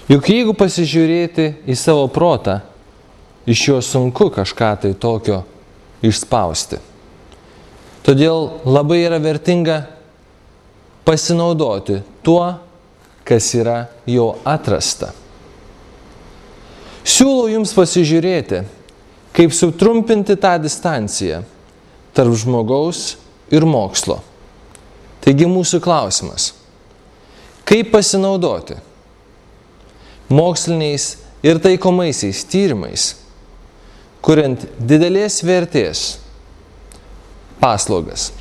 Juk jeigu pasižiūrėti į savo protą, iš jo sunku kažką tai tokio išspausti. Todėl labai yra vertinga pasinaudoti tuo, kas yra jau atrasta. Siūlau jums pasižiūrėti, kaip sutrumpinti tą distanciją tarp žmogaus ir mokslo. Taigi mūsų klausimas: kaip pasinaudoti moksliniais ir taikomaisiais tyrimais, kuriant didelės vertės paslaugas?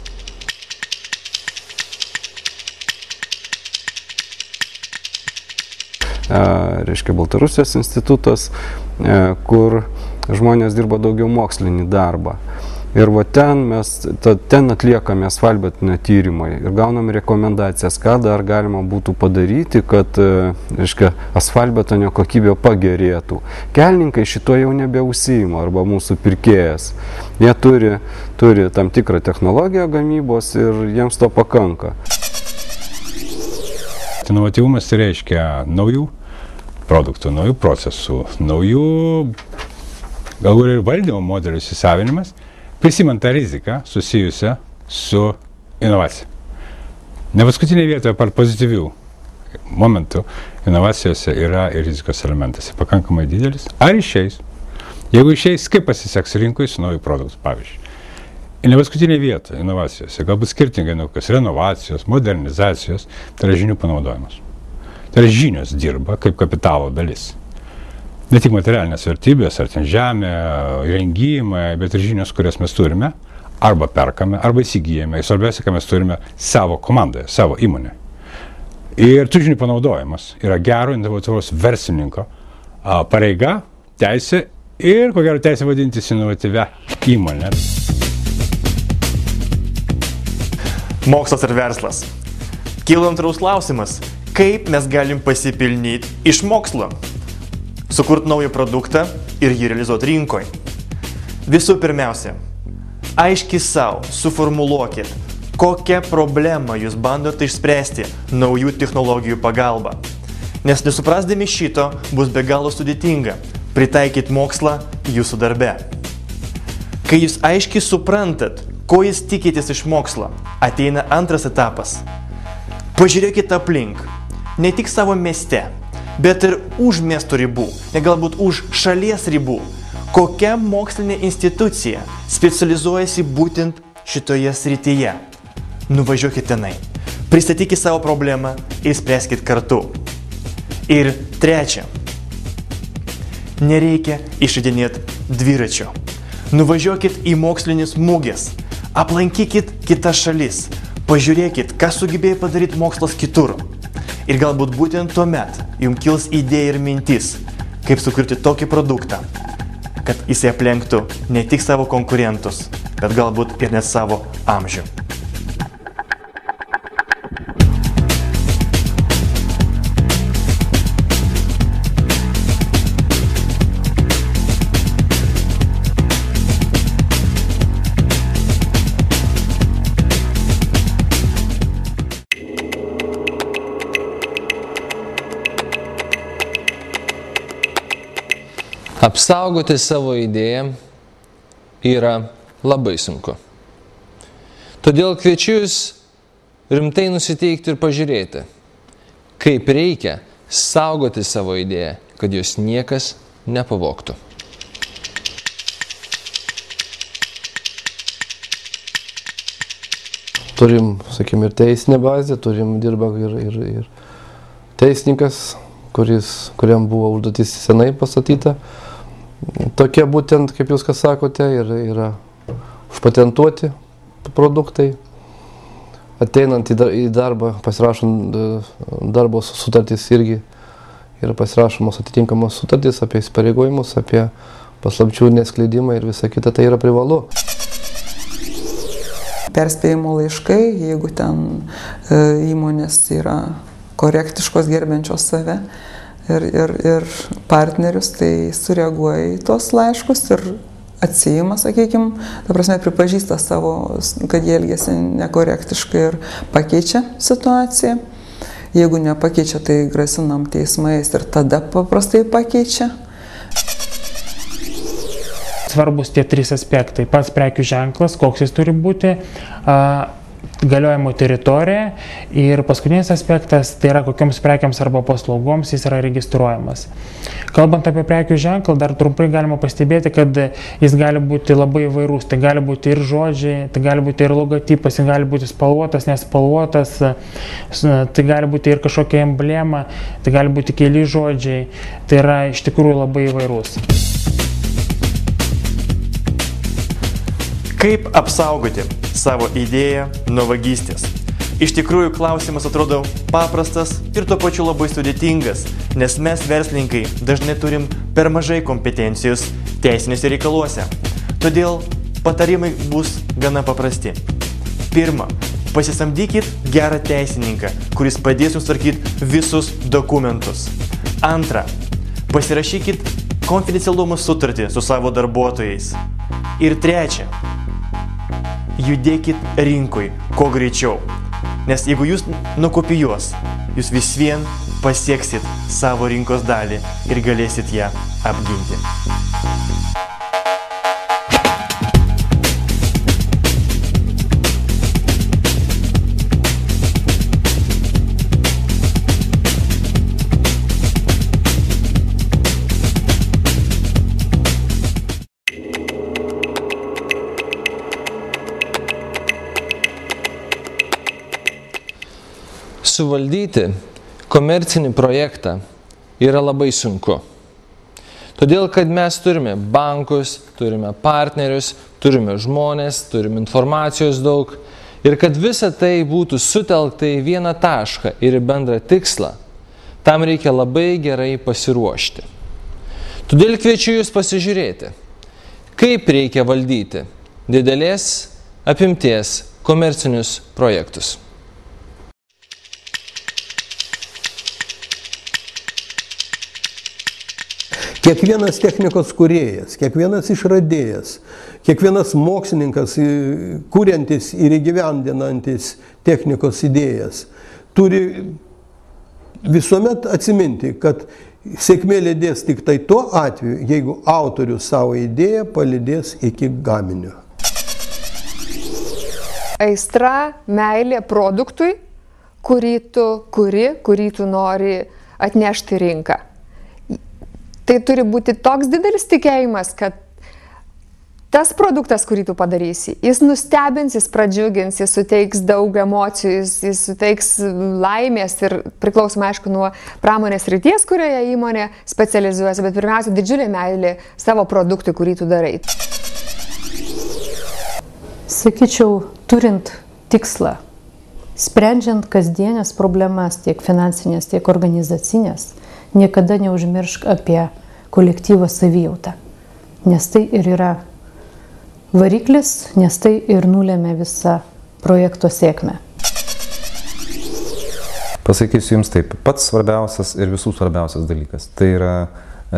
Reiškia Baltarusijos institutas, kur žmonės dirba daugiau mokslinį darbą. Ir va ten atliekame asfaltbetonio tyrimai ir gauname rekomendacijas, ką dar galima būtų padaryti, kad reiškia, asfaltbetonio kokybė pagerėtų. Kelininkai šito jau nebeužsiima arba mūsų pirkėjas. Jie turi tam tikrą technologiją gamybos ir jiems to pakanka. Inovatyvumas reiškia naujų produktų, naujų procesų, naujų galbūt ir valdymo modelių įsisavinimas, prisimant tą riziką susijusią su inovacija. Ne paskutinėje vietoje par pozityvių momentų inovacijose yra ir rizikos elementas, pakankamai didelis. Ar išeis? Jeigu išeis, kaip pasiseks rinkui su naujų produktų, pavyzdžiui. Ir ne paskutinėje vietoje inovacijose, galbūt skirtingai nuo kokios renovacijos, modernizacijos, tai yra žinių panaudojimas. Tai yra žinios dirba kaip kapitalo dalis. Ne tik materialinės vertybės, ar ten žemė, įrengimai, bet ir žinios, kurias mes turime, arba perkame, arba įsigijame. Ir svarbiausia, ką mes turime savo komandoje, savo įmonėje. Ir tų žinių panaudojimas yra gero, inovatyvaus verslininko pareiga, teisė ir, ko gero, teisė vadintis inovatyvia įmonė. Mokslas ir verslas. Kyla antraus klausimas, kaip mes galim pasipelnyti iš mokslo? Sukurti naują produktą ir jį realizuoti rinkoje. Visų pirmiausia, aiškiai savo suformuluokit, kokią problemą jūs bandote išspręsti naujų technologijų pagalba. Nes nesuprasdami šito bus be galo sudėtinga pritaikyti mokslą jūsų darbe. Kai jūs aiškiai suprantat, ko jūs tikitės iš mokslo, ateina antras etapas. Pažiūrėkit aplink, ne tik savo mieste, bet ir už miesto ribų, ne galbūt už šalies ribų. Kokia mokslinė institucija specializuojasi būtent šitoje srityje? Nuvažiuokit tenai, pristatykit savo problemą ir spręskit kartu. Ir trečia, nereikia išradinėti dviračio. Nuvažiuokit į mokslinis mugės, aplankykit kitas šalis, pažiūrėkit, ką sugebėjo padaryti mokslas kitur. Ir galbūt būtent tuomet jums kils idėja ir mintis, kaip sukurti tokį produktą, kad jis aplenktų ne tik savo konkurentus, bet galbūt ir net savo amžių. Apsaugoti savo idėją yra labai sunku. Todėl kviečiu jūs rimtai nusiteikti ir pažiūrėti, kaip reikia saugoti savo idėją, kad jos niekas nepavogtų. Turim, sakykime, ir teisinę bazę, dirba ir teisininkas, kuriam buvo užduotis senai pastatyta. Tokie būtent, kaip jūs sakote, yra užpatentuoti produktai. Ateinant į darbą, pasirašant darbo sutartys irgi yra pasirašomos atitinkamos sutartys apie įsipareigojimus, apie paslapčių neskleidimą ir visa kita, tai yra privalu. Perspėjimo laiškai, jeigu ten įmonės yra korektiškos, gerbiančios save ir partnerius, tai sureaguoja į tos laiškus ir atsijima, sakykime, ta prasme pripažįsta savo, kad jie elgėsi nekorektiškai ir pakeičia situaciją. Jeigu nepakeičia, tai grasinam teismais ir tada paprastai pakeičia. Svarbus tie 3 aspektai. Pats prekių ženklas, koks jis turi būti, galiojimo teritorija ir paskutinis aspektas, tai yra kokioms prekiams arba paslaugoms jis yra registruojamas. Kalbant apie prekių ženklą, dar trumpai galima pastebėti, kad jis gali būti labai įvairus. Tai gali būti ir žodžiai, tai gali būti ir logotipas, tai gali būti spalvotas, nespalvotas, tai gali būti ir kažkokia emblema, tai gali būti keli žodžiai. Tai yra iš tikrųjų labai įvairus. Kaip apsaugoti savo idėją nuo vagystės? Iš tikrųjų, klausimas atrodo paprastas ir tuo pačiu labai sudėtingas, nes mes verslininkai dažnai turim per mažai kompetencijos teisiniuose reikaluose. Todėl patarimai bus gana paprasti. Pirma, pasisamdykit gerą teisininką, kuris padės jums tvarkyti visus dokumentus. Antra, pasirašykit konfidencialumo sutartį su savo darbuotojais. Ir trečia, judėkit rinkoj kuo greičiau, nes jeigu jūs nukopijuos, jūs vis vien pasieksit savo rinkos dalį ir galėsit ją apginti. Suvaldyti komercinį projektą yra labai sunku. Todėl, kad mes turime bankus, turime partnerius, turime žmonės, turime informacijos daug ir kad visa tai būtų sutelkta į vieną tašką ir į bendrą tikslą, tam reikia labai gerai pasiruošti. Todėl kviečiu jūs pasižiūrėti, kaip reikia valdyti didelės apimties komercinius projektus. Kiekvienas technikos kūrėjas, kiekvienas išradėjas, kiekvienas mokslininkas, kuriantis ir įgyvendinantis technikos idėjas, turi visuomet atsiminti, kad sėkmė lydės tik tai tuo atveju, jeigu autorius savo idėją palydės iki gaminio. Aistra, meilė produktui, kurį tu kuri, kurį tu nori atnešti į rinką. Tai turi būti toks didelis tikėjimas, kad tas produktas, kurį tu padarysi, jis nustebins, jis pradžiugins, jis suteiks daug emocijų, jis suteiks laimės ir priklausomai, aišku, nuo pramonės srities, kurioje įmonė specializuojasi, bet pirmiausia, didžiulė meilė savo produktui, kurį tu darai. Sakyčiau, turint tikslą, sprendžiant kasdienės problemas, tiek finansinės, tiek organizacinės, niekada neužmiršk apie kolektyvo savijautą, nes tai ir yra variklis, nes tai ir nulėmė visą projekto sėkmę. Pasakysiu jums taip, pats svarbiausias ir visų svarbiausias dalykas, tai yra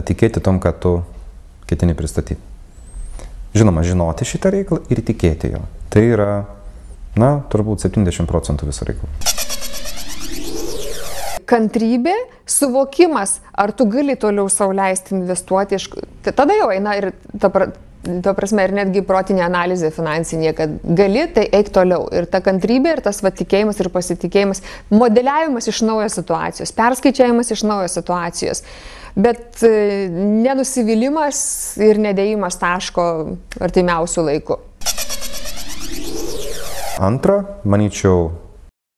tikėti tom, ką tu ketini pristatyti. Žinoma, žinoti šitą reikalą ir tikėti jo. Tai yra, turbūt 70% viso reikalo. Kantrybė, suvokimas, ar tu gali toliau sau leisti investuoti, tada jau eina ir ta prasme ir netgi protinė analizė finansinė, kad gali, tai eik toliau. Ir ta kantrybė, ir tas tikėjimas ir pasitikėjimas, modeliavimas iš naujo situacijos, perskaičiavimas iš naujo situacijos, bet nenusivylimas ir nedėjimas taško artimiausių laikų. Antra, manyčiau,